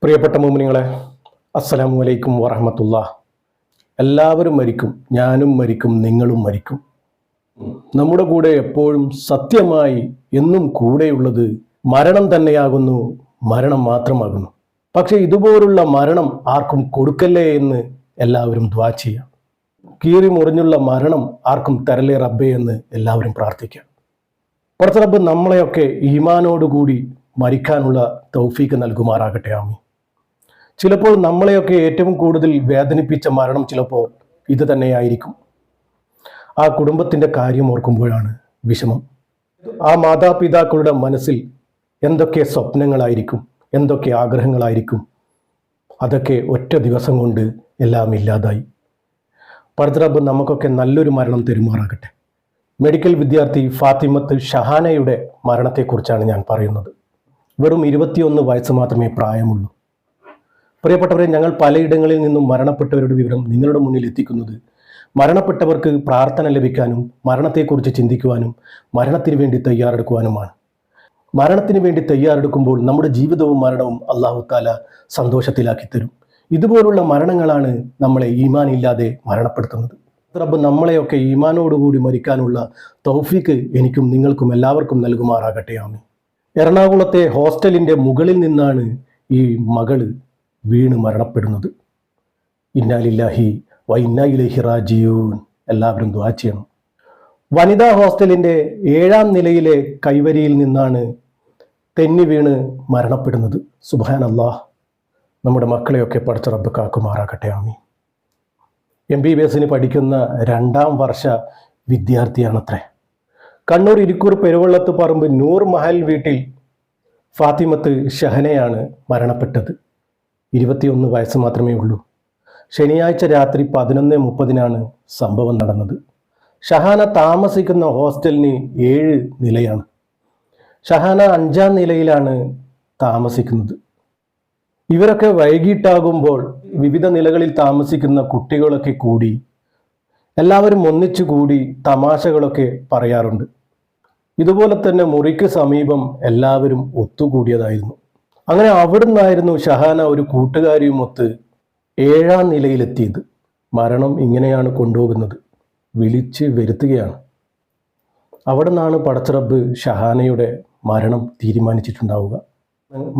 പ്രിയപ്പെട്ട മുഅ്മിനീങ്ങളെ, അസ്സലാമു അലൈക്കും വറഹ്മത്തുള്ളാഹ്. എല്ലാവരും മരിക്കും, ഞാനും മരിക്കും, നിങ്ങളും മരിക്കും. നമ്മുടെ കൂടെ എപ്പോഴും സത്യമായി എന്നും കൂടെയുള്ളത് മരണം തന്നെയാകുന്നു, മരണം മാത്രമാകുന്നു. പക്ഷെ ഇതുപോലുള്ള മരണം ആർക്കും കൊടുക്കല്ലേ എന്ന് എല്ലാവരും ദുആ ചെയ്യാം. കീറി മുറിഞ്ഞുള്ള മരണം ആർക്കും തരലേ റബ്ബേ എന്ന് എല്ലാവരും പ്രാർത്ഥിക്കാം. പടച്ച റബ്ബ് നമ്മളെയൊക്കെ ഈമാനോടുകൂടി മരിക്കാനുള്ള തൗഫീക്ക് നൽകുമാറാകട്ടെ. ആമീൻ. ചിലപ്പോൾ നമ്മളെയൊക്കെ ഏറ്റവും കൂടുതൽ വേദനിപ്പിച്ച മരണം ചിലപ്പോൾ ഇത് തന്നെയായിരിക്കും. ആ കുടുംബത്തിൻ്റെ കാര്യം ഓർക്കുമ്പോഴാണ് വിഷമം. ആ മാതാപിതാക്കളുടെ മനസ്സിൽ എന്തൊക്കെ സ്വപ്നങ്ങളായിരിക്കും, എന്തൊക്കെ ആഗ്രഹങ്ങളായിരിക്കും. അതൊക്കെ ഒറ്റ ദിവസം കൊണ്ട് എല്ലാം ഇല്ലാതായി. പടച്ച റബ്ബ് നമുക്കൊക്കെ നല്ലൊരു മരണം തരുമാറാകട്ടെ. മെഡിക്കൽ വിദ്യാർത്ഥി ഫാത്തിമത്ത് ഷഹാനയുടെ മരണത്തെക്കുറിച്ചാണ് ഞാൻ പറയുന്നത്. വെറും 21 വയസ്സ് മാത്രമേ പ്രായമുള്ളൂ. പ്രിയപ്പെട്ടവരെ, ഞങ്ങൾ പലയിടങ്ങളിൽ നിന്നും മരണപ്പെട്ടവരുടെ വിവരം നിങ്ങളുടെ മുന്നിൽ എത്തിക്കുന്നത് മരണപ്പെട്ടവർക്ക് പ്രാർത്ഥന ലഭിക്കാനും മരണത്തെക്കുറിച്ച് ചിന്തിക്കുവാനും മരണത്തിന് വേണ്ടി തയ്യാറെടുക്കുവാനുമാണ്. മരണത്തിന് വേണ്ടി തയ്യാറെടുക്കുമ്പോൾ നമ്മുടെ ജീവിതവും മരണവും അല്ലാഹു തആല സന്തോഷത്തിലാക്കി തരും. ഇതുപോലുള്ള മരണങ്ങളാണ് നമ്മളെ ഈമാൻ ഇല്ലാതെ മരണപ്പെടുത്തുന്നത്. റബ്ബ് നമ്മളെയൊക്കെ ഈമാനോടുകൂടി മരിക്കാനുള്ള തൗഫീക്ക് എനിക്കും നിങ്ങൾക്കും എല്ലാവർക്കും നൽകുമാറാകട്ടെ. ആമീൻ. എറണാകുളത്തെ ഹോസ്റ്റലിൻ്റെ മുകളിൽ നിന്നാണ് ഈ മകള് വീണ് മരണപ്പെടുന്നത്. ഇന്നാ ലില്ലാഹി വ ഇന്നാ ഇലൈഹി റാജിഊൻ. എല്ലാവരും ദുആ ചെയ്യണം. വനിതാ ഹോസ്റ്റലിൻ്റെ 7ാം നിലയിലെ കൈവരിയിൽ നിന്നാണ് തെന്നി വീണ് മരണപ്പെടുന്നത്. സുബ്ഹാനല്ലാഹ്. നമ്മുടെ മക്കളെയൊക്കെ പടച്ച റബ്ബ് കാക്കുമാറാകട്ടെ. ആമീൻ. MBBS പഠിക്കുന്ന 2ാം വർഷ വിദ്യാർത്ഥിയാണത്രേ. കണ്ണൂർ ഇരിക്കൂർ പെരുവള്ളത്ത് പറമ്പ് നൂർ മഹൽ വീട്ടിൽ ഫാത്തിമത്ത് ഷഹനയാണ് മരണപ്പെട്ടത്. 21 വയസ്സ് മാത്രമേ ഉള്ളൂ. ശനിയാഴ്ച രാത്രി 11:30 സംഭവം നടന്നത്. ഷഹാന താമസിക്കുന്ന ഹോസ്റ്റലിന് 7 നിലയാണ്. ഷഹാന 5ാം നിലയിലാണ് താമസിക്കുന്നത്. ഇവരൊക്കെ വൈകിട്ടാകുമ്പോൾ വിവിധ നിലകളിൽ താമസിക്കുന്ന കുട്ടികളൊക്കെ കൂടി എല്ലാവരും ഒന്നിച്ചു കൂടി തമാശകളൊക്കെ പറയാറുണ്ട്. ഇതുപോലെ തന്നെ മുറിക്ക് സമീപം എല്ലാവരും ഒത്തുകൂടിയതായിരുന്നു. അങ്ങനെ അവിടുന്നായിരുന്നു ഷഹാന ഒരു കൂട്ടുകാരിയുമൊത്ത് 7ാം നിലയിലെത്തിയത്. മരണം ഇങ്ങനെയാണ് കൊണ്ടുപോകുന്നത്, വിളിച്ച് വരുത്തുകയാണ്. അവിടെ നിന്നാണ് പടച്ച റബ്ബ് ഷഹാനയുടെ മരണം തീരുമാനിച്ചിട്ടുണ്ടാവുക.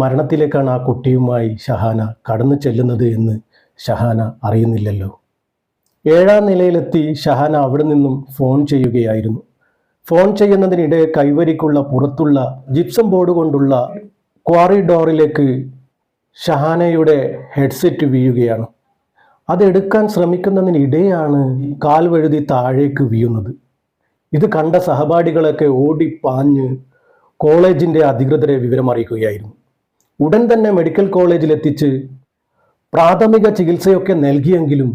മരണത്തിലേക്കാണ് ആ കുട്ടിയുമായി ഷഹാന കടന്നു ചെല്ലുന്നത് എന്ന് ഷഹാന അറിയുന്നില്ലല്ലോ. 7ാം നിലയിലെത്തി ഷഹാന അവിടെ നിന്നും ഫോൺ ചെയ്യുകയായിരുന്നു. ഫോൺ ചെയ്യുന്നതിനിടെ കൈവരിക്കുള്ള പുറത്തുള്ള ജിപ്സം ബോർഡ് കൊണ്ടുള്ള ക്വാറിഡോറിലേക്ക് ഷഹാനയുടെ ഹെഡ്സെറ്റ് വീഴുകയാണ്. അതെടുക്കാൻ ശ്രമിക്കുന്നതിനിടെയാണ് കാൽ വഴുതി താഴേക്ക് വീഴുന്നത്. ഇത് കണ്ട സഹപാഠികളൊക്കെ ഓടിപ്പാഞ്ഞ് കോളേജിൻ്റെ അധികൃതരെ വിവരമറിയിക്കുകയായിരുന്നു. ഉടൻ തന്നെ മെഡിക്കൽ കോളേജിൽ എത്തിച്ച് പ്രാഥമിക ചികിത്സയൊക്കെ നൽകിയെങ്കിലും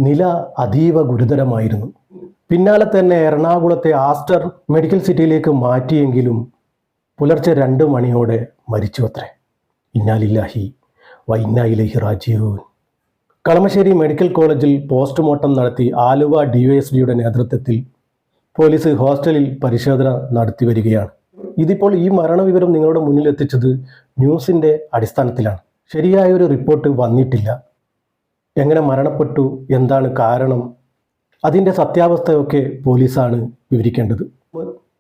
നില അതീവ ഗുരുതരമായിരുന്നു. പിന്നാലെ തന്നെ എറണാകുളത്തെ ആസ്റ്റർ മെഡിക്കൽ സിറ്റിയിലേക്ക് മാറ്റിയെങ്കിലും പുലർച്ചെ 2 മണിയോടെ മരിച്ചു അത്രേ. ഇന്നാ ലില്ലാഹി വ ഇന്നാ ഇലൈഹി റാജിഊൻ. കളമശ്ശേരി മെഡിക്കൽ കോളേജിൽ പോസ്റ്റ്മോർട്ടം നടത്തി ആലുവ DYSPയുടെ നേതൃത്വത്തിൽ പോലീസ് ഹോസ്റ്റലിൽ പരിശോധന നടത്തി വരികയാണ്. ഇതിപ്പോൾ ഈ മരണവിവരം നിങ്ങളുടെ മുന്നിൽ എത്തിച്ചത് ന്യൂസിൻ്റെ അടിസ്ഥാനത്തിലാണ്. ശരിയായൊരു റിപ്പോർട്ട് വന്നിട്ടില്ല. എങ്ങനെ മരണപ്പെട്ടു, എന്താണ് കാരണം, അതിൻ്റെ സത്യാവസ്ഥയൊക്കെ പോലീസാണ് വിവരിക്കേണ്ടത്.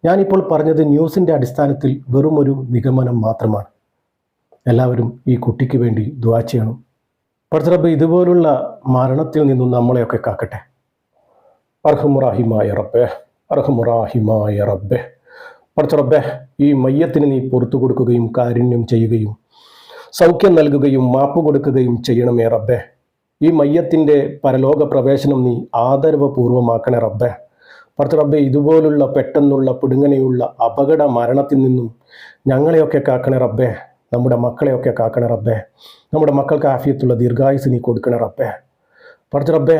ഞാനിപ്പോൾ പറഞ്ഞത് ന്യൂസിൻ്റെ അടിസ്ഥാനത്തിൽ വെറും ഒരു നിഗമനം മാത്രമാണ്. എല്ലാവരും ഈ കുട്ടിക്ക് വേണ്ടി ദുആ ചെയ്യണം. പടച്ച റബ്ബ് ഇതുപോലുള്ള മരണത്തിൽ നിന്നും നമ്മളെയൊക്കെ കാക്കട്ടെ. അർഹമുറാഹിമായ റബ്ബേ, അർഹമുറാഹിമായ റബ്ബേ. പടച്ച റബ്ബേ, ഈ മയ്യത്തിന് നീ പുറത്തു കൊടുക്കുകയും കാരുണ്യം ചെയ്യുകയും സൗഖ്യം നൽകുകയും മാപ്പ് കൊടുക്കുകയും ചെയ്യണമേ റബ്ബേ. ഈ മയ്യത്തിൻ്റെ പരലോക പ്രവേശനം നീ ആദരവപൂർവമാക്കണേ റബ്ബേ. പടച്ച റബ്ബേ, ഇതുപോലുള്ള പെട്ടെന്നുള്ള പിടുങ്ങനെയുള്ള അപകട മരണത്തിൽ നിന്നും ഞങ്ങളെയൊക്കെ കാക്കണേ റബ്ബേ. നമ്മുടെ മക്കളെയൊക്കെ കാക്കണേ റബ്ബേ. നമ്മുടെ മക്കൾക്ക് ആഫിയത്തുള്ള ദീർഘായുസ് നീ കൊടുക്കണേ റബ്ബേ. പടച്ച റബ്ബേ,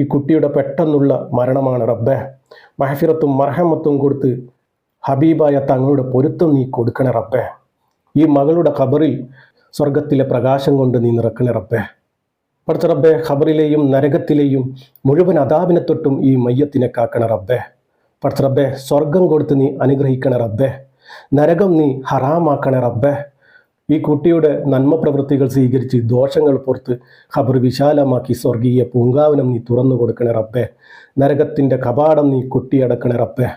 ഈ കുട്ടിയുടെ പെട്ടെന്നുള്ള മരണമാണ് റബ്ബേ. മഹഫിറത്തും മർഹമത്തും കൊടുത്ത് ഹബീബായ തങ്ങളുടെ പൊരുത്തം നീ കൊടുക്കണേ റബ്ബേ. ഈ മകളുടെ ഖബറിൽ സ്വർഗത്തിലെ പ്രകാശം കൊണ്ട് നീ നിറക്കണേ റബ്ബേ. പടച്ച റബ്ബേ, ഖബറിലെയും നരകത്തിലെയും മുഴുവൻ അദാബിനെ തൊട്ടും ഈ മയ്യത്തിനെ കാക്കണ റബ്ബേ. പടച്ച റബ്ബേ, സ്വർഗം കൊടുത്ത് നീ അനുഗ്രഹിക്കണ റബ്ബേ. നരകം നീ ഹറാമാക്കണ റബ്ബേ. ഈ കുട്ടിയുടെ നന്മ പ്രവൃത്തികൾ സ്വീകരിച്ച് ദോഷങ്ങൾ പുറത്ത് ഖബർ വിശാലമാക്കി സ്വർഗീയ പൂങ്കാവനം നീ തുറന്നു കൊടുക്കണേ റബ്ബേ. നരകത്തിൻ്റെ കപാടം നീ കൊട്ടിയടക്കണേ റബ്ബേ.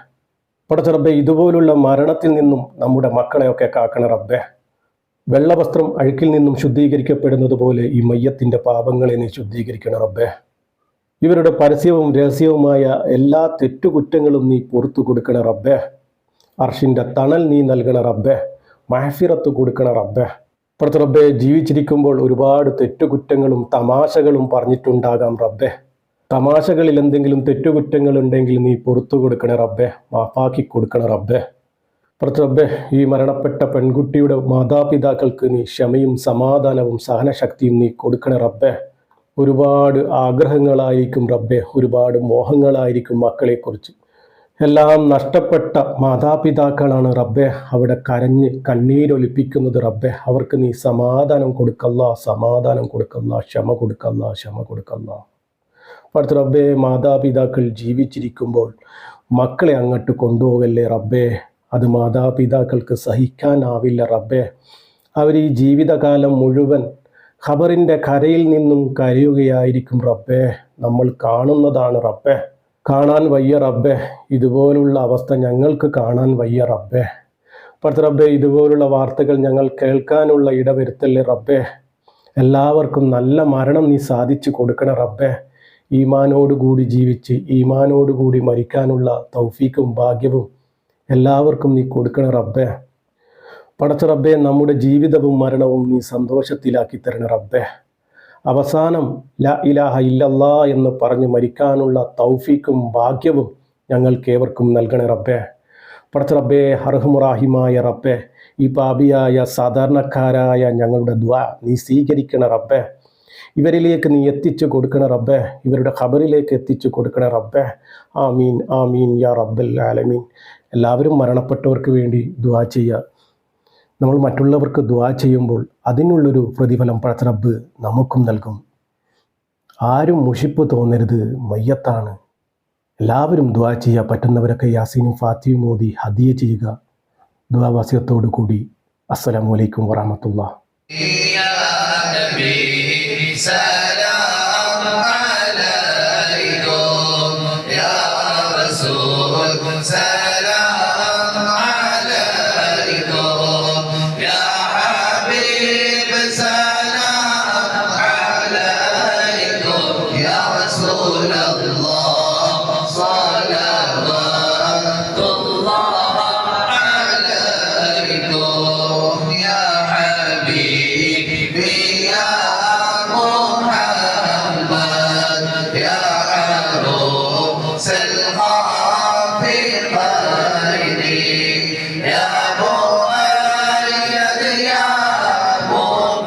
പടച്ച റബ്ബേ, ഇതുപോലുള്ള മരണത്തിൽ നിന്നും നമ്മുടെ മക്കളെയൊക്കെ കാക്കണേ റബ്ബേ. വെള്ളവസ്ത്രം അഴുക്കിൽ നിന്നും ശുദ്ധീകരിക്കപ്പെടുന്നത് പോലെ ഈ മയ്യത്തിൻ്റെ പാപങ്ങളെ നീ ശുദ്ധീകരിക്കണേ റബ്ബേ. ഇവരുടെ പരസ്യവും രഹസ്യവുമായ എല്ലാ തെറ്റുകുറ്റങ്ങളും നീ പുറത്തു കൊടുക്കണേ റബ്ബേ. അർഷിൻ്റെ തണൽ നീ നൽകണ റബ്ബേ. മഹഫിറത്ത് കൊടുക്കണ റബ്ബേ. പടച്ച റബ്ബേ, ജീവിച്ചിരിക്കുമ്പോൾ ഒരുപാട് തെറ്റുകുറ്റങ്ങളും തമാശകളും പറഞ്ഞിട്ടുണ്ടാകാം റബ്ബേ. തമാശകളിൽ എന്തെങ്കിലും തെറ്റുകുറ്റങ്ങൾ ഉണ്ടെങ്കിൽ നീ പുറത്തു കൊടുക്കണേ റബ്ബേ. മാഫാക്കി കൊടുക്കണേ റബ്ബേ. പടച്ച റബ്ബേ, ഈ മരണപ്പെട്ട പെൺകുട്ടിയുടെ മാതാപിതാക്കൾക്ക് നീ ക്ഷമയും സമാധാനവും സഹനശക്തിയും നീ കൊടുക്കണേ റബ്ബേ. ഒരുപാട് ആഗ്രഹങ്ങളായിരിക്കും റബ്ബേ, ഒരുപാട് മോഹങ്ങളായിരിക്കും മക്കളെക്കുറിച്ച്. എല്ലാം നഷ്ടപ്പെട്ട മാതാപിതാക്കളാണ് റബ്ബേ അവിടെ കരഞ്ഞ് കണ്ണീരൊലിപ്പിക്കുന്നത് റബ്ബേ. അവർക്ക് നീ സമാധാനം കൊടുക്കല്ല, സമാധാനം കൊടുക്കല്ല, ക്ഷമ കൊടുക്കല്ല, ക്ഷമ കൊടുക്കല്ല. പടച്ച റബ്ബേ, മാതാപിതാക്കൾ ജീവിച്ചിരിക്കുമ്പോൾ മക്കളെ അങ്ങോട്ട് കൊണ്ടുപോകല്ലേ റബ്ബേ. അത് മാതാപിതാക്കൾക്ക് സഹിക്കാനാവില്ല റബ്ബേ. അവർ ഈ ജീവിതകാലം മുഴുവൻ ഖബറിൻ്റെ കരയിൽ നിന്നും കരയുകയായിരിക്കും റബ്ബേ. നമ്മൾ കാണുന്നതാണ് റബ്ബേ. കാണാൻ വയ്യ റബ്ബേ. ഇതുപോലുള്ള അവസ്ഥ ഞങ്ങൾക്ക് കാണാൻ വയ്യ റബ്ബേ. പടച്ച റബ്ബേ, ഇതുപോലുള്ള വാർത്തകൾ ഞങ്ങൾ കേൾക്കാനുള്ള ഇടവരുത്തല്ലേ റബ്ബേ. എല്ലാവർക്കും നല്ല മരണം നീ സാധിച്ചു കൊടുക്കണ റബ്ബേ. ഈമാനോടുകൂടി ജീവിച്ച് ഈമാനോടുകൂടി മരിക്കാനുള്ള തൗഫീക്കും ഭാഗ്യവും എല്ലാവർക്കും നീ കൊടുക്കണ റബ്ബേ. പടച്ച റബ്ബേ, നമ്മുടെ ജീവിതവും മരണവും നീ സന്തോഷത്തിലാക്കി തരണ റബ്ബേ. അവസാനം ലാ ഇലാഹ ഇല്ലല്ലാ എന്ന് പറഞ്ഞ് മരിക്കാനുള്ള തൗഫീക്കും ഭാഗ്യവും ഞങ്ങൾക്കേവർക്കും നൽകണേ റബ്ബേ. പടച്ച റബ്ബേ, അർഹമുറാഹിമായ റബ്ബേ, ഈ പാപിയായ സാധാരണക്കാരായ ഞങ്ങളുടെ ദുആ നീ സ്വീകരിക്കണ റബ്ബേ. ഇവരിലേക്ക് നീ എത്തിച്ചു കൊടുക്കണ റബ്ബേ. ഇവരുടെ ഖബറിലേക്ക് എത്തിച്ചു കൊടുക്കണ റബ്ബേ. ആമീൻ ആമീൻ യാ റബ്ബൽ ആലമീൻ. എല്ലാവരും മരണപ്പെട്ടവർക്ക് വേണ്ടി ദുആ ചെയ്യുക. നമ്മൾ മറ്റുള്ളവർക്ക് ദുആ ചെയ്യുമ്പോൾ അതിനുള്ളൊരു പ്രതിഫലം പടച്ച റബ്ബ് നമുക്കും നൽകും. ആരും മുഷിപ്പ് തോന്നരുത്, മയ്യത്താണ്. എല്ലാവരും ദുആ ചെയ്യുക. പറ്റുന്നവരൊക്കെ യാസീനും ഫാത്തിയും ഓതി ഹദിയ ചെയ്യുക. ദുആ വസിയത്തോടു കൂടി. അസ്സലാമു അലൈക്കും വറഹ്മത്തുള്ളാഹി.